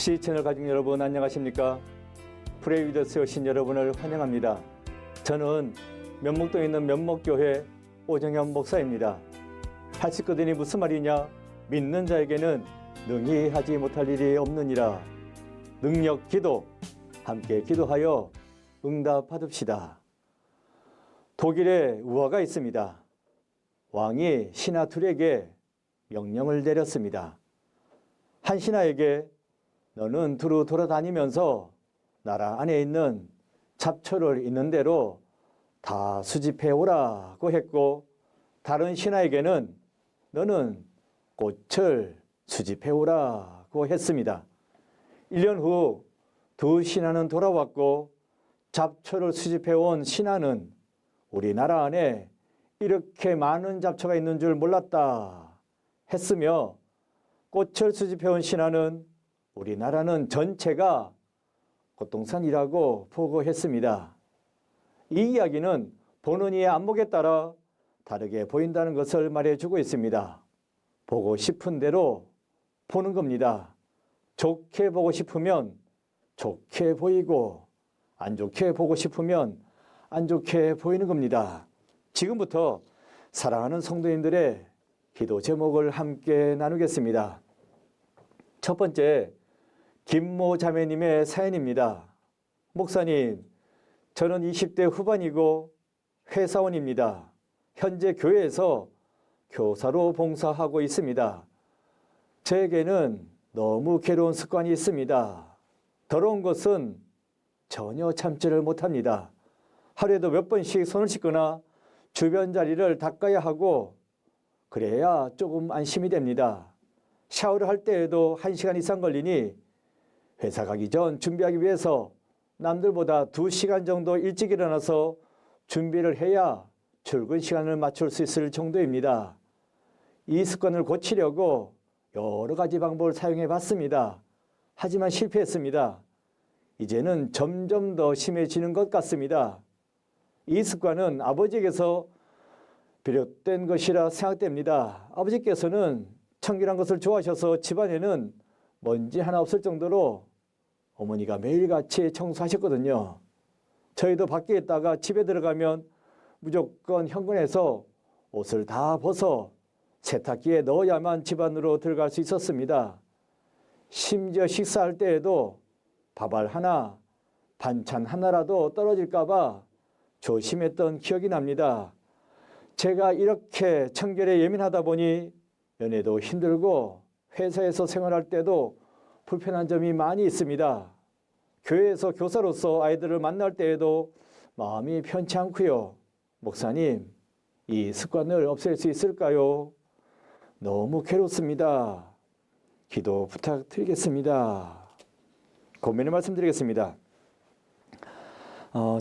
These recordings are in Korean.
시청자 가족 여러분 안녕하십니까? 프레이위더스 오신 여러분을 환영합니다. 저는 면목동에 있는 면목교회 오정현 목사입니다. 할 식구들이 무슨 말이냐? 믿는 자에게는 능히 하지 못할 일이 없느니라. 능력 기도, 함께 기도하여 응답 받읍시다. 독일에 우화가 있습니다. 왕이 신하 둘에게 명령을 내렸습니다. 한 신하에게 너는 두루 돌아다니면서 나라 안에 있는 잡초를 있는 대로 다 수집해 오라고 했고, 다른 신하에게는 너는 꽃을 수집해 오라고 했습니다. 1년 후 두 신하는 돌아왔고, 잡초를 수집해 온 신하는 우리나라 안에 이렇게 많은 잡초가 있는 줄 몰랐다 했으며, 꽃을 수집해 온 신하는 우리나라는 전체가 꽃동산이라고 보고했습니다. 이 이야기는 보는 이의 안목에 따라 다르게 보인다는 것을 말해주고 있습니다. 보고 싶은 대로 보는 겁니다. 좋게 보고 싶으면 좋게 보이고, 안 좋게 보고 싶으면 안 좋게 보이는 겁니다. 지금부터 사랑하는 성도님들의 기도 제목을 함께 나누겠습니다. 첫 번째, 김모 자매님의 사연입니다. 목사님, 저는 20대 후반이고 회사원입니다. 현재 교회에서 교사로 봉사하고 있습니다. 저에게는 너무 괴로운 습관이 있습니다. 더러운 것은 전혀 참지를 못합니다. 하루에도 몇 번씩 손을 씻거나 주변 자리를 닦아야 하고, 그래야 조금 안심이 됩니다. 샤워를 할 때에도 1시간 이상 걸리니 회사 가기 전 준비하기 위해서 남들보다 2시간 정도 일찍 일어나서 준비를 해야 출근 시간을 맞출 수 있을 정도입니다. 이 습관을 고치려고 여러 가지 방법을 사용해 봤습니다. 하지만 실패했습니다. 이제는 점점 더 심해지는 것 같습니다. 이 습관은 아버지에게서 비롯된 것이라 생각됩니다. 아버지께서는 청결한 것을 좋아하셔서 집안에는 먼지 하나 없을 정도로 어머니가 매일같이 청소하셨거든요. 저희도 밖에 있다가 집에 들어가면 무조건 현관에서 옷을 다 벗어 세탁기에 넣어야만 집 안으로 들어갈 수 있었습니다. 심지어 식사할 때에도 밥알 하나, 반찬 하나라도 떨어질까 봐 조심했던 기억이 납니다. 제가 이렇게 청결에 예민하다 보니 연애도 힘들고 회사에서 생활할 때도 불편한 점이 많이 있습니다. 교회에서 교사로서 아이들을 만날 때에도 마음이 편치 않고요. 목사님, 이 습관을 없앨 수 있을까요? 너무 괴롭습니다. 기도 부탁드리겠습니다. 고민을 말씀드리겠습니다.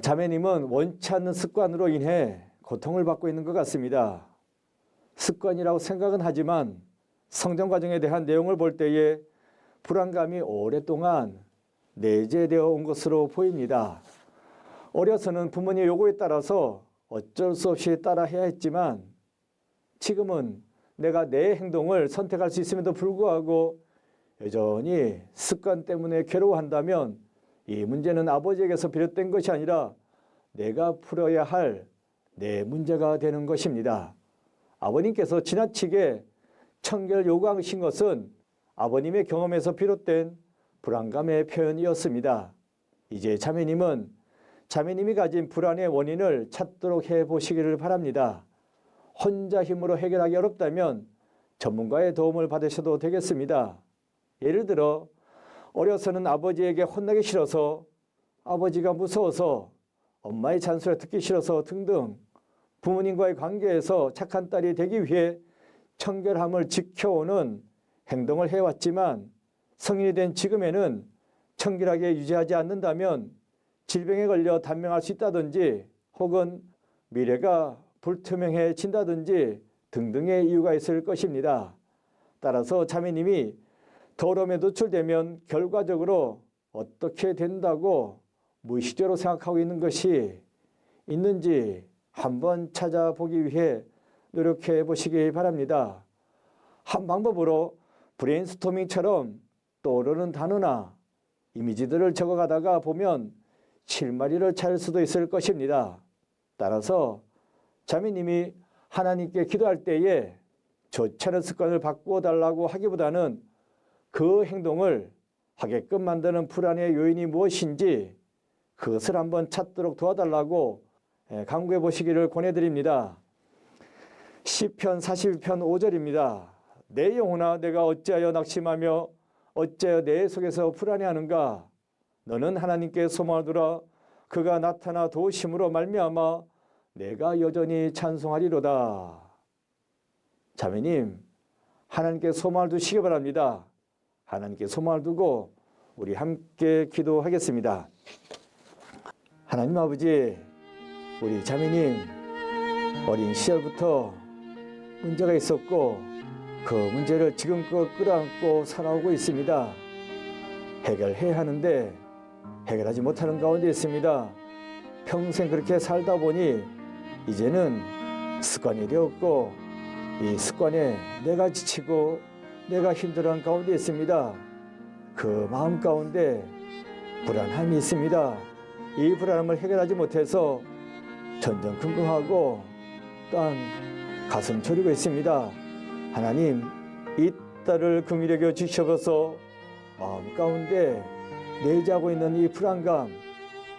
자매님은 원치 않는 습관으로 인해 고통을 받고 있는 것 같습니다. 습관이라고 생각은 하지만 성장 과정에 대한 내용을 볼 때에 불안감이 오랫동안 내재되어 온 것으로 보입니다. 어려서는 부모님의 요구에 따라서 어쩔 수 없이 따라해야 했지만, 지금은 내가 내 행동을 선택할 수 있음에도 불구하고 여전히 습관 때문에 괴로워한다면 이 문제는 아버지에게서 비롯된 것이 아니라 내가 풀어야 할 내 문제가 되는 것입니다. 아버님께서 지나치게 청결 요구하신 것은 아버님의 경험에서 비롯된 불안감의 표현이었습니다. 이제 자매님은 자매님이 가진 불안의 원인을 찾도록 해보시기를 바랍니다. 혼자 힘으로 해결하기 어렵다면 전문가의 도움을 받으셔도 되겠습니다. 예를 들어 어려서는 아버지에게 혼나기 싫어서, 아버지가 무서워서, 엄마의 잔소리 듣기 싫어서 등등 부모님과의 관계에서 착한 딸이 되기 위해 청결함을 지켜오는 행동을 해왔지만, 성인이 된 지금에는 청결하게 유지하지 않는다면 질병에 걸려 단명할 수 있다든지, 혹은 미래가 불투명해진다든지 등등의 이유가 있을 것입니다. 따라서 자매님이 더러움에 노출되면 결과적으로 어떻게 된다고 무의식적으로 생각하고 있는 것이 있는지 한번 찾아보기 위해 노력해 보시기 바랍니다. 한 방법으로 브레인스토밍처럼 떠오르는 단어나 이미지들을 적어가다가 보면 실마리를 찾을 수도 있을 것입니다. 따라서 자매님이 하나님께 기도할 때에 좋지 않은 습관을 바꾸어 달라고 하기보다는 그 행동을 하게끔 만드는 불안의 요인이 무엇인지 그것을 한번 찾도록 도와달라고 강구해 보시기를 권해드립니다. 시편 42편 5절입니다. 내 영혼아 내가 어찌하여 낙심하며 어찌하여 내 속에서 불안해하는가. 너는 하나님께 소망하노라. 그가 나타나 도우심으로 말미암아 내가 여전히 찬송하리로다. 자매님, 하나님께 소망을 두시기 바랍니다. 하나님께 소망을 두고 우리 함께 기도하겠습니다. 하나님 아버지, 우리 자매님 어린 시절부터 문제가 있었고 그 문제를 지금껏 끌어안고 살아오고 있습니다. 해결해야 하는데 해결하지 못하는 가운데 있습니다. 평생 그렇게 살다 보니 이제는 습관이 되었고 이 습관에 내가 지치고 내가 힘들어하는 가운데 있습니다. 그 마음 가운데 불안함이 있습니다. 이 불안함을 해결하지 못해서 전전긍긍하고 또한 가슴 졸이고 있습니다. 하나님, 이 딸을 긍휼히 여겨 주셔서 마음 가운데 내재하고 있는 이 불안감,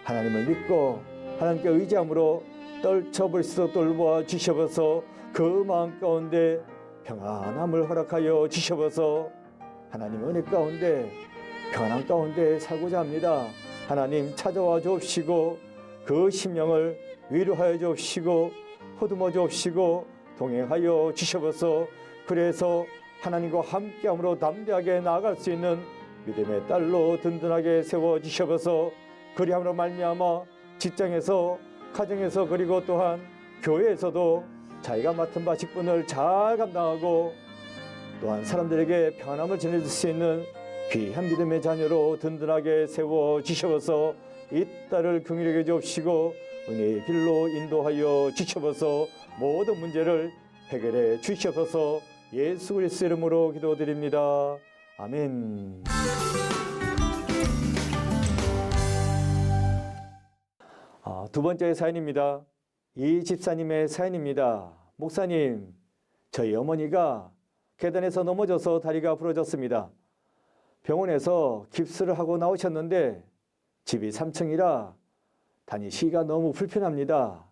하나님을 믿고 하나님께 의지함으로 떨쳐버릴 수 있도록 돌보아 주셔서 그 마음 가운데 평안함을 허락하여 주셔서 하나님 은혜 가운데 평안함 가운데 살고자 합니다. 하나님 찾아와 주옵시고 그 심령을 위로하여 주옵시고 호듬어 주옵시고 동행하여 주셔서 그래서 하나님과 함께함으로 담대하게 나아갈 수 있는 믿음의 딸로 든든하게 세워주셔서 그리함으로 말미암아 직장에서 가정에서 그리고 또한 교회에서도 자기가 맡은 바 직분을 잘 감당하고 또한 사람들에게 평안함을 전해줄 수 있는 귀한 믿음의 자녀로 든든하게 세워주셔서 이 딸을 긍휼히 여겨 주옵시고 은혜의 길로 인도하여 주셔서 모든 문제를 해결해 주셔서 예수 그리스도 이름으로 기도드립니다. 아멘. 두 번째 사연입니다. 이 집사님의 사연입니다. 목사님, 저희 어머니가 계단에서 넘어져서 다리가 부러졌습니다. 병원에서 깁스를 하고 나오셨는데 집이 3층이라 다니시기가 너무 불편합니다.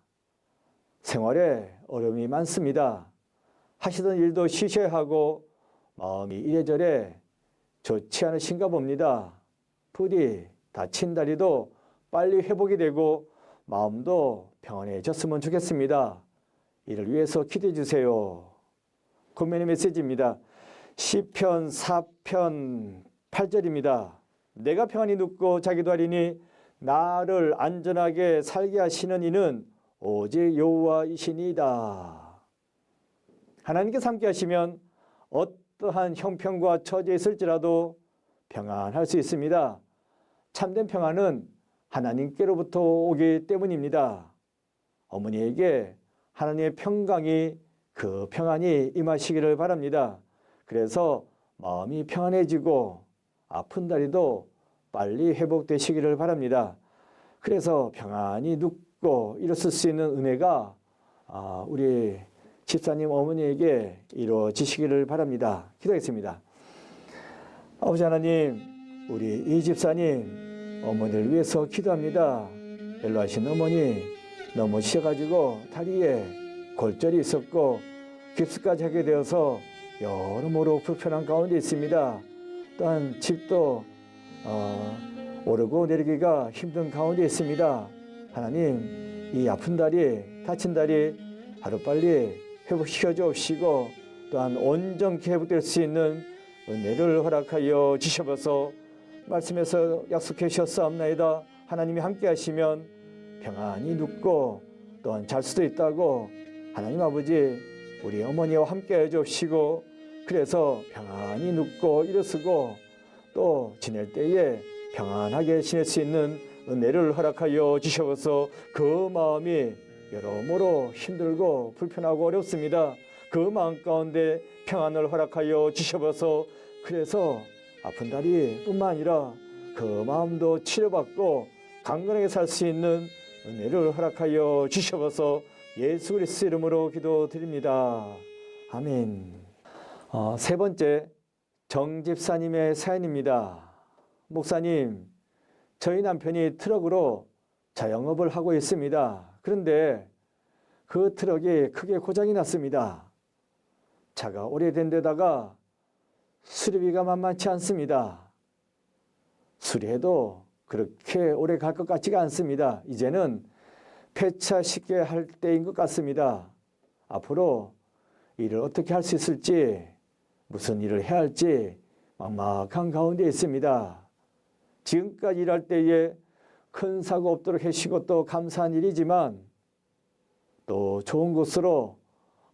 생활에 어려움이 많습니다. 하시던 일도 쉬셔야 하고 마음이 이래저래 좋지 않으신가 봅니다. 부디 다친 다리도 빨리 회복이 되고 마음도 평안해졌으면 좋겠습니다. 이를 위해서 기도해 주세요. 고민의 메시지입니다. 시편 4편 8절입니다. 내가 평안히 눕고 자기도 하리니 나를 안전하게 살게 하시는 이는 오직 여호와이시니이다. 하나님께서 함께 하시면 어떠한 형편과 처지에 있을지라도 평안할 수 있습니다. 참된 평안은 하나님께로부터 오기 때문입니다. 어머니에게 하나님의 평강이 그 평안이 임하시기를 바랍니다. 그래서 마음이 평안해지고 아픈 다리도 빨리 회복되시기를 바랍니다. 그래서 평안히 눕고 일어설 수 있는 은혜가 우리 집사님 어머니에게 이루어지시기를 바랍니다. 기도하겠습니다. 아버지 하나님, 우리 이 집사님 어머니를 위해서 기도합니다. 연로하신 어머니 넘어지셔가지고 다리에 골절이 있었고 깁스까지 하게 되어서 여러모로 불편한 가운데 있습니다. 또한 집도 오르고 내리기가 힘든 가운데 있습니다. 하나님, 이 아픈 다리, 다친 다리 하루빨리 회복시켜 주옵시고 또한 온전히 회복될 수 있는 은혜를 허락하여 주셔서 말씀에서 약속해 주셨사옵나이다. 하나님이 함께 하시면 평안히 눕고 또한 잘 수도 있다고 하나님 아버지 우리 어머니와 함께 해 주옵시고 그래서 평안히 눕고 일어서고 또 지낼 때에 평안하게 지낼 수 있는 은혜를 허락하여 주셔서 그 마음이 여러모로 힘들고 불편하고 어렵습니다. 그 마음 가운데 평안을 허락하여 주셔서 그래서 아픈 다리뿐만 아니라 그 마음도 치료받고 강건하게 살 수 있는 은혜를 허락하여 주셔서 예수 그리스도 이름으로 기도드립니다. 아멘. 세 번째, 정 집사님의 사연입니다. 목사님, 저희 남편이 트럭으로 자영업을 하고 있습니다. 그런데 그 트럭이 크게 고장이 났습니다. 차가 오래된 데다가 수리비가 만만치 않습니다. 수리해도 그렇게 오래 갈 것 같지가 않습니다. 이제는 폐차시켜야 할 때인 것 같습니다. 앞으로 일을 어떻게 할 수 있을지, 무슨 일을 해야 할지 막막한 가운데 있습니다. 지금까지 일할 때에 큰 사고 없도록 해주시고 또 감사한 일이지만 또 좋은 곳으로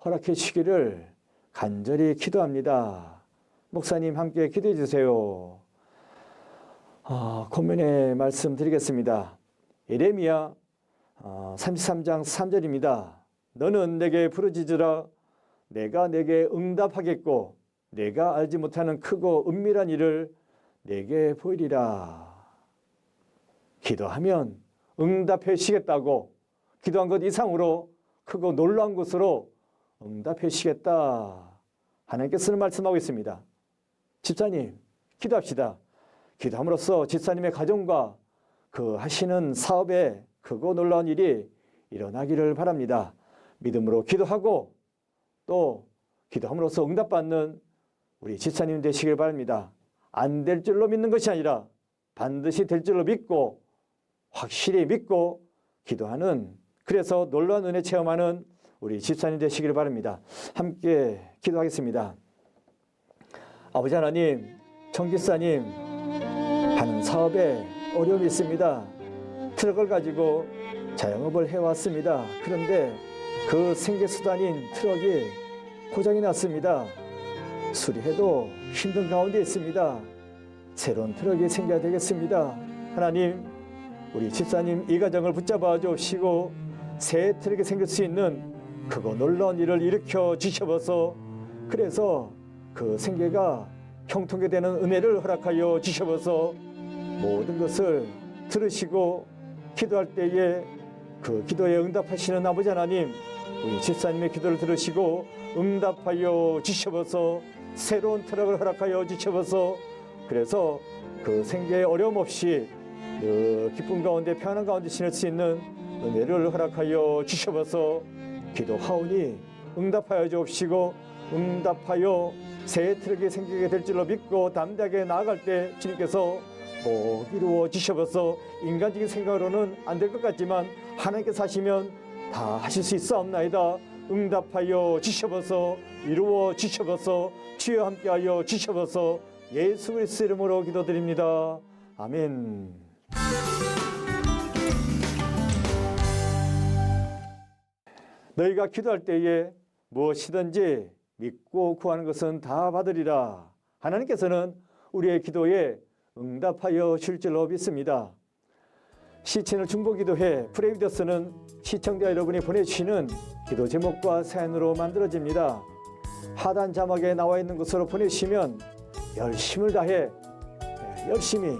허락해 주시기를 간절히 기도합니다. 목사님 함께 기도해 주세요. 권면의 말씀 드리겠습니다. 예레미야 33장 3절입니다. 너는 내게 부르짖으라. 내가 내게 응답하겠고 내가 알지 못하는 크고 은밀한 일을 내게 보이리라. 기도하면 응답해 주시겠다고, 기도한 것 이상으로 크고 놀라운 것으로 응답해 주시겠다. 하나님께서는 말씀하고 있습니다. 집사님, 기도합시다. 기도함으로써 집사님의 가정과 그 하시는 사업에 크고 놀라운 일이 일어나기를 바랍니다. 믿음으로 기도하고 또 기도함으로써 응답받는 우리 집사님 되시길 바랍니다. 안 될 줄로 믿는 것이 아니라 반드시 될 줄로 믿고 확실히 믿고 기도하는, 그래서 놀라운 은혜 체험하는 우리 집사님 되시길 바랍니다. 함께 기도하겠습니다. 아버지 하나님, 정 집사님 하는 사업에 어려움이 있습니다. 트럭을 가지고 자영업을 해왔습니다. 그런데 그 생계수단인 트럭이 고장이 났습니다. 수리해도 힘든 가운데 있습니다. 새로운 트럭이 생겨야 되겠습니다. 하나님, 우리 집사님 이 가정을 붙잡아 주시고 새 트럭이 생길 수 있는 크고 놀라운 일을 일으켜 주셔서, 그래서 그 생계가 형통하게 되는 은혜를 허락하여 주셔서 모든 것을 들으시고 기도할 때에 그 기도에 응답하시는 아버지 하나님, 우리 집사님의 기도를 들으시고 응답하여 주셔서 새로운 트럭을 허락하여 주셔서, 그래서 그 생계에 어려움 없이 늘 기쁨 가운데 평안 가운데 지낼 수 있는 은혜를 허락하여 주셔서 기도하오니 응답하여 주옵시고 응답하여 새 트럭이 생기게 될 줄로 믿고 담대하게 나아갈 때 주님께서 꼭 이루어 주셔서 인간적인 생각으로는 안 될 것 같지만 하나님께서 하시면 다 하실 수 있사옵나이다. 응답하여 주셔서 이루어 주셔서 주여 함께하여 주셔서 예수 그리스도 이름으로 기도드립니다. 아멘. 너희가 기도할 때에 무엇이든지 믿고 구하는 것은 다 받으리라. 하나님께서는 우리의 기도에 응답하여 줄 줄로 믿습니다. 시친을 중보기도회 프레이더스는 시청자 여러분이 보내주시는 기도 제목과 사연으로 만들어집니다. 하단 자막에 나와 있는 것으로 보내주시면 열심을 다해 열심히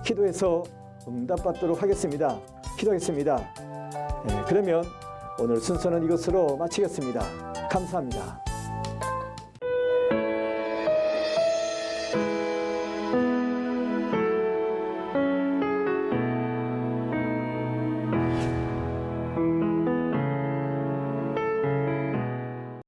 기도해서 응답받도록 하겠습니다. 기도하겠습니다. 그러면 오늘 순서는 이것으로 마치겠습니다. 감사합니다.